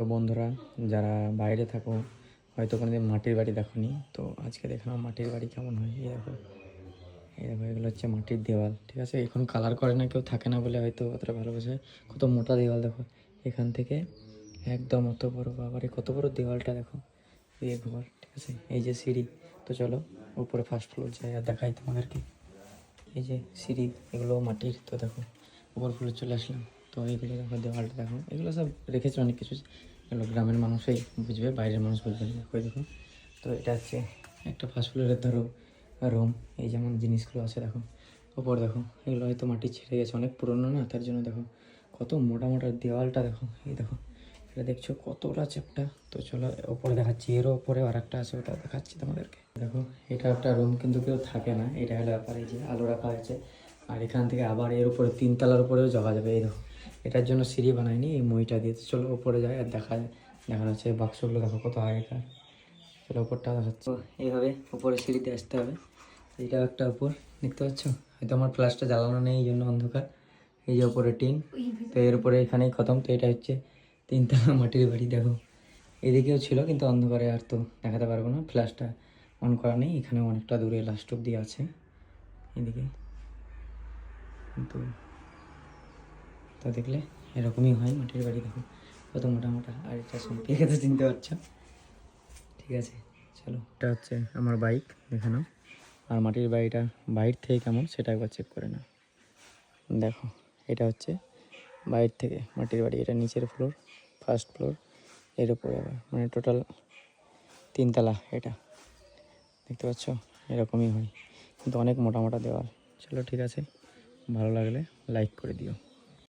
তো বন্ধুরা, যারা বাইরে থাকো হয়তো কোনোদিন মাটির বাড়ি দেখোনি, তো আজকে দেখালাম মাটির বাড়ি কেমন হয়। এই দেখো এগুলো হচ্ছে মাটির দেওয়াল, ঠিক আছে। এখন কালার করে না, কেউ থাকে না বলে হয়তো অতটা ভালোবাসে। কত মোটা দেওয়াল দেখো, এখান থেকে একদম অত বড়, বাবারে কত বড় দেওয়ালটা দেখো। এই ঘর, ঠিক আছে। এই যে সিঁড়ি, তো চলো উপরে ফার্স্ট ফ্লোর যাই আর দেখাই তোমাদেরকে। এই যে সিঁড়ি, এগুলো মাটির। তো দেখো উপর ফ্লোরে চলে আসলাম। তো এইগুলো দেখো, দেওয়ালটা দেখো, এগুলো সব রেখেছে অনেক কিছু। এগুলো গ্রামের মানুষই বুঝবে, বাইরের মানুষ বুঝবে না। ওই দেখো, তো এটা হচ্ছে একটা ফার্স্ট ফ্লোরের ধরো রুম। এই যেমন জিনিসগুলো আছে দেখো, ওপর দেখো, এগুলো হয়তো মাটি ছেড়ে গেছে, অনেক পুরনো না, তার জন্য দেখো কত মোটা মোটা দেওয়ালটা দেখো। এই দেখো, এটা দেখছো কতটা চ্যাপ্টা। তো চলো ওপরে দেখাচ্ছি, এরও ওপরে আর একটা আছে, ওটা দেখাচ্ছি তোমাদেরকে। দেখো এটা একটা রুম, কিন্তু কেউ থাকে না, এটা হলো ব্যাপার। এই যে আলো রাখা হয়েছে, আর এখান থেকে আবার এর উপরে 3 তলার উপরেও যাওয়া যাবে। এই দেখো, এটার জন্য সিঁড়ি বানায়নি, এই মইটা দিয়ে। চলো ওপরে যাই আর দেখানো হচ্ছে বাক্সগুলো দেখো কত আগেকার। চলো ওপরটা দেখাচ্ছি। তো এইভাবে উপরে সিঁড়িতে আসতে হবে। এটা একটা উপর, দেখতে পাচ্ছ। হয়তো আমার ফ্ল্যাশটা জ্বালানো নেই, এই জন্য অন্ধকার। এই যে উপরে টিন, তো এর উপরে এখানেই খতম। তো এটা হচ্ছে 3 তলা মাটির বাড়ি। দেখো এদিকেও ছিল, কিন্তু অন্ধকারে আর তো দেখাতে পারবো না, ফ্ল্যাশটা অন করা নেই। এখানে অনেকটা দূরে লাস্ট অব্দি আছে এদিকে। কিন্তু তা দেখলে এরকমই হয় মাটির বাড়ি। দেখো কত মোটা মোটা, আর এটা সম্পর্কে তো চিনতে পারছো, ঠিক আছে। চলো, এটা হচ্ছে আমার বাইক, দেখে নাও। আর মাটির বাড়িটা বাইরে থেকে কেমন সেটা একবার চেক করে নাও। দেখো এটা হচ্ছে বাইরে থেকে মাটির বাড়ি, এটা নিচের ফ্লোর, ফার্স্ট ফ্লোর, এর উপরে আবার, মানে টোটাল 3 তলা। এটা দেখতে পাচ্ছ, এরকমই হয়, কিন্তু অনেক মোটা মোটা দেওয়াল। চলো ঠিক আছে, ভালো লাগলে লাইক করে দিও।